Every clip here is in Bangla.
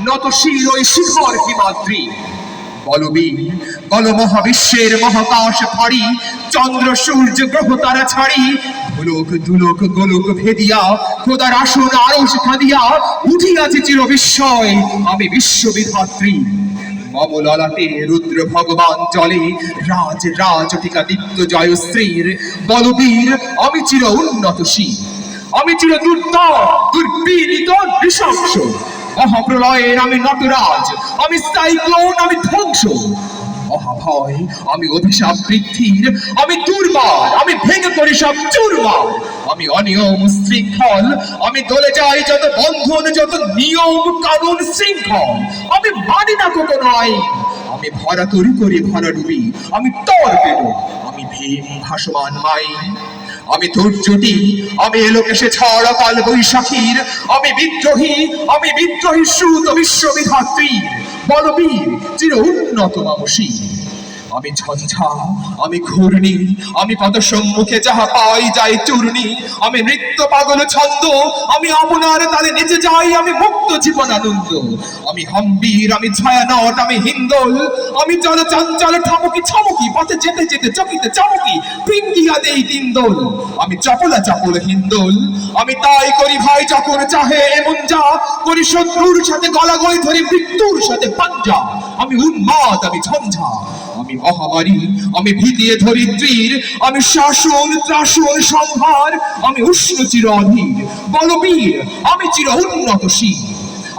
নত শির ওই শিখর হিমাদ্রি। বলবীর বল মহাবিশ্বের মহাকাশ ফাড়ি, চন্দ্র সূর্য গ্রহ তারা ছাড়ি, ধুলোক ধুলোক গোলক ভেদিয়া খোদার আসন আরশ খাদিয়া উঠিয়াছে চির বিস্ময় আমি বিশ্ববিধাত্রী। মম ললাটে রুদ্র ভগবান জলে রাজ রাজটিকা দীপ্ত জয়শ্রীর। বলবীর আমি চির উন্নতশীল, আমি চির দুর্পীড়িত নৃশংস। মহাপ্রলয়ের আমি নটরাজ, আমি সাইক্লোন, আমি ধ্বংস। মহাভয় আমি অভিশাপ বৃদ্ধির, আমি দুর্বার, আমি ভেঙে করি সব চুরমার। আমি অনিয়ম শৃঙ্খল, আমি দলে যাই যত বন্ধন, যত নিয়ম কানুন শৃঙ্খল। আমি মানি না কোনো আইন, আমি ভরা তরি করি ভরা ডুবি, আমি তর পেল, আমি ভীম ভাসমান মাইন। আমি দুর্যটি, আমি এলোকেশে ঝড় কাল বৈশাখীর। আমি বিদ্রোহী সুত বিশ্ববিধাত্রীর। বলবীর চির উন্নত মামসী। আমি ঝঞ্ঝা, আমি ঘূর্ণি, আমি পদ সম্মুখে যাহা পাই যাই চূর্ণি। আমি নৃত্য পাগল ছন্দ, আমি আপনার তালে নেচে যাই, আমি মুক্ত জীবন আনন্দ। আমি হম্বীর, আমি ছায়ানট, আমি হিন্দোল, আমি চল চঞ্চল ঠামুকি ছামুকি, পথে যেতে যেতে চকিতে চামুকি পিঙ্গিয়া দেই তিনদোল। আমি চপলা চাপল হিন্দোল, আমি তাই করি ভাই যখন চাহে এমন যা করি, শত্রুর সাথে গলাগলি ধরি মৃত্যুর সাথে পাঞ্জা। আমি উন্মাদ, আমি ঝঞ্ঝা, আমি মহামারী, আমি ভীতিয়ে ধরিত্রীর। আমি শাসন ত্রাসন সংহার, আমি উষ্ণ চির অধীর। বলবীর আমি চির উন্নতশীল,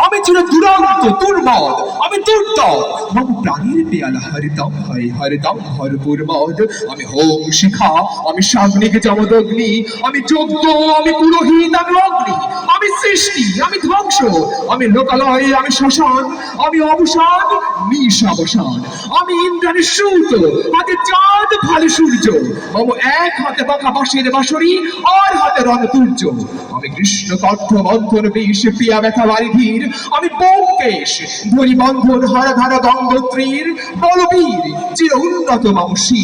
আমি চির দুরন্ত দুর্মদ, আমি দুর্দম। মম প্রাণীর পেয়ালা হরদম হয় হরদম ভরপুর মদ। আমি হোম শিখা, আমি সাগ্নিক যমদগ্নি, আমি যজ্ঞ, আমি পুরোহিত, আমি অগ্নি। আমি সৃষ্টি, আমি ধ্বংস, আমি লোকালয়, আমি শ্মশান। আমি অবসান নিশাবসান, আমি ইন্দ্রাণী সুত, হাতে চাঁদ ভালে সূর্য। মম এক হাতে বাঁকা বাঁশের বাঁশরি, আর হাতে রণতুর্য। আমি কৃষ্ণ কণ্ঠ মন্থন বিষ পিয়া ব্যথা বারিধীর। আমি ব্যোমকেশ ধরি বন্ধন হারা ধারা গঙ্গোত্রীর। বলবীর চির উন্নত মামসী।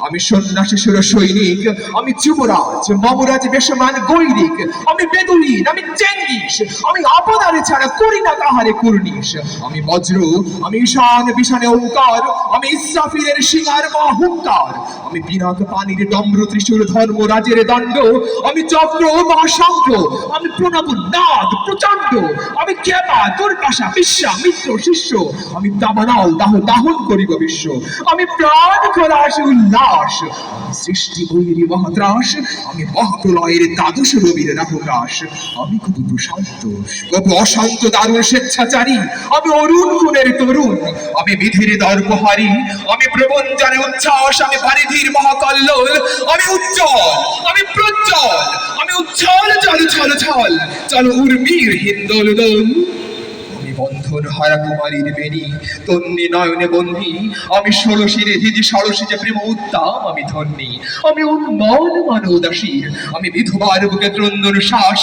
আমি সন্ন্যাসী সুর সৈনিক, আমি যুবরাজ মমরাজ বেশমান গৈরিক। আমি বেদুইন, আমি চেঙ্গিস, আমি আপনারে ছাড়া করি না কাহারে কুর্নিশ। আমি বজ্র, আমি ঈশান বিশানে ওঙ্কার, আমি ইসরাফিলের সিংহার মহুঙ্কার। আমি পিনাক পানির ডম্র ত্রিশূল ধর্মরাজের দণ্ড। আমি চক্র মহাশঙ্খ, আমি প্রণব নাদ প্রচণ্ড। আমি ক্ষেপা দুর্বাসা বিশ্বা মিত্র শিষ্য, আমি দাবানল দাহ দাহন করিব বিশ্ব। আমি প্রাণ খোলাস উল্লাস, আমি সৃষ্টি বৈরী মহাত্রাস। আমি মহাপ্রলয়ের দ্বাদশ রবির রাহুগ্রাস। আমি কবু প্রশান্ত, কবু অশান্ত দারুণ স্বেচ্ছাচারী। আমি অরুণ গুণের তরুণ, আমি বিধির দর্পহারী। আমি প্রবঞ্জনে উচ্ছ্বাস, আমি বারিধির মহাকল্লোল। আমি উজ্জ্বল, আমি প্রজ্জ্বল, আমি উচ্ছল চল ছল ছল, চল উর্মির হিন্দোল দোল। বন্ধন হারা কুমারীর বেণী, তন্নি নয়নে বন্দী। আমি ষোড়শীরে হিজি ষড়শীজে প্রেম উত্তাম, আমি ধন্যী। আমি উন্মন মান উদাসীর, আমি বিধবার বুকে ক্রন্দন শ্বাস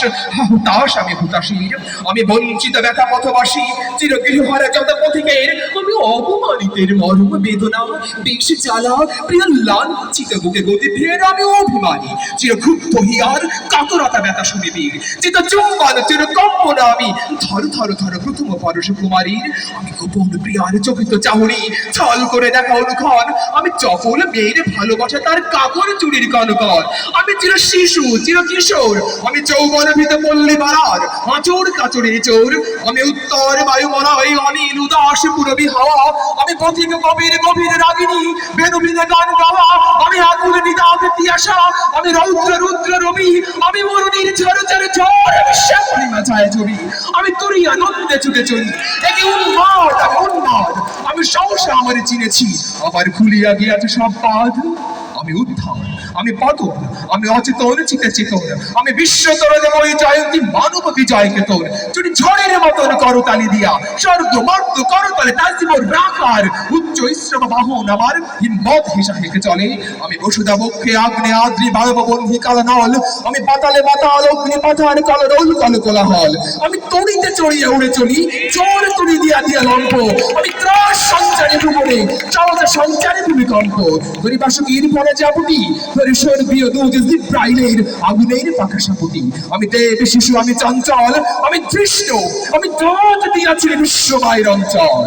হুতাশ, আমি হুতাশীর। আমি বঞ্চিত ব্যথা পথবাসী, চির গৃহহারা যত পথিকের। আমি অপমানিতের মর্ম বেদনা, বেশ জ্বালা প্রিয় লাঞ্ছিত বুকে গতি ফের। আমি অভিমানী, চির ক্ষুব্ধ হিয়ার কাতরতা ব্যথা শুনিবীর। চিত চুম্বন চির কম্পনা, আমি ধর ধর ধর প্রথম পরশ কুমারীর। আমি গোপন প্রিয়ার চকিত চাহনি, ছল করে দেখা অনুক্ষণ। আমি চপল মেয়ের ভালোবাসা তার কাপড় চুরির কনকর। আমি চির শিশু চির কিশোর, আমি যৌবন ভীত পল্লী বাড়ার আচর কাচরে চোর। আমি উত্তর বায়ুমলয় অনিল উদাস পুরবী হাওয়া। আমি পথিক কবির গভীর রাগিনী, বেনু বিনে গান গাওয়া। আমি আকুল নিদাগ তিয়াসা, আমি রৌদ্র রুদ্র রবি। আমি মরুনির ঝড় ঝড় ঝড়, আমি শ্যামলিমা ছায়া ছবি। আমি তুরি আনন্দে ছুটে চলি, একে উন্মাদ, আমি উন্মাদ। আমি সহসা আমার চিনেছি, আমার খুলিয়া গিয়াছে সব বাঁধ। আমি উত্থান, আমি পতন, আমি অচেতন চিতে চেতন। আমি বিশ্ব তরণে মই জয়ন্তী মানব বিজয় কেতন। যদি ঝড়ের মতন করতালি দিয়া স্বর্গ মর্ত করতলে তাজিব রাখার উচ্চ ইশ্রম বাহন আমার হিম্মত হিসা হেঁকে চলে। আমি বসুধা বক্ষে আগ্নে আদ্রি বায়ব বন্ধি কালনল। আমি পাতালে পাতাল অগ্নি পাতার কালরোল কল কোলাহল। আমি তড়িতে চড়িয়া উড়ে চলি, জোর তড়ি দিয়া দিয়া লম্প। আমি ত্রাস সঞ্চারী ভুবনে, চলতে সঞ্চারী ভূমিকম্প। ধরি বাসুকীর পরে জাপুটি, ধরি আমার স্বর্গীয় দূত জিব্রাইলের আগুনের পাখা সাপুটি। আমি দেব শিশু, আমি চঞ্চল, আমি দৃষ্ট, আমি দোত দিয়াছি বিশ্বমায়ের অঞ্চল।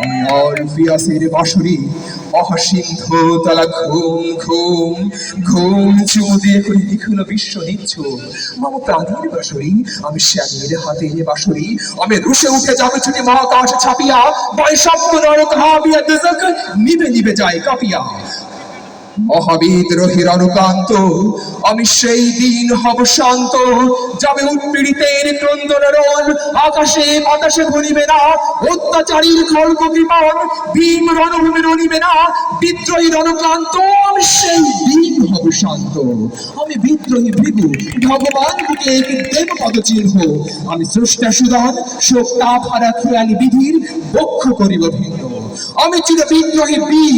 আমি অরফিয়াসের বাঁশরি অহসিন্ধ তালা ঘুম ঘুম ঘুম চুমু দিয়ে করে লিখল বিশ্ব নিচ্ছ মাম প্রাণীর বাঁশরি। আমি শ্যামের হাতের বাঁশরি, আমি রুশে উঠে যাবে ছুটি মহাকাশ ছাপিয়া, বৈষম্য নরক হাবিয়া দেজক নিবে নিবে যায় কাঁপিয়া। মহাবিদ্রোহীর অনুকান্ত আমি সেই দিন হব শান্ত, যাবে উৎপীড়িতের ক্রন্দন রোল, আকাশে বাতাসে ভরিবে না অত্যাচারীর খড়গ বিমান, ভীম রণভূমি রণিবে না বিদ্রোহীর অনুক্লান্ত। আমি সেই দিন হব শান্ত, আমি বিদ্রোহী ভৃগু ভগবান বুকে দেব পদচিহ্ন, আমি স্রষ্টা সুদান শোকতাপ হারা খেয়ালি বিধির বক্ষ করিব ভিন্ন। আমি চির বিদ্রোহী বীর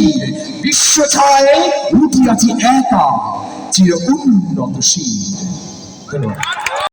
বিশ্ব ছায় উঠিয়াছি একা চির উন্নতশীল। ধন্যবাদ।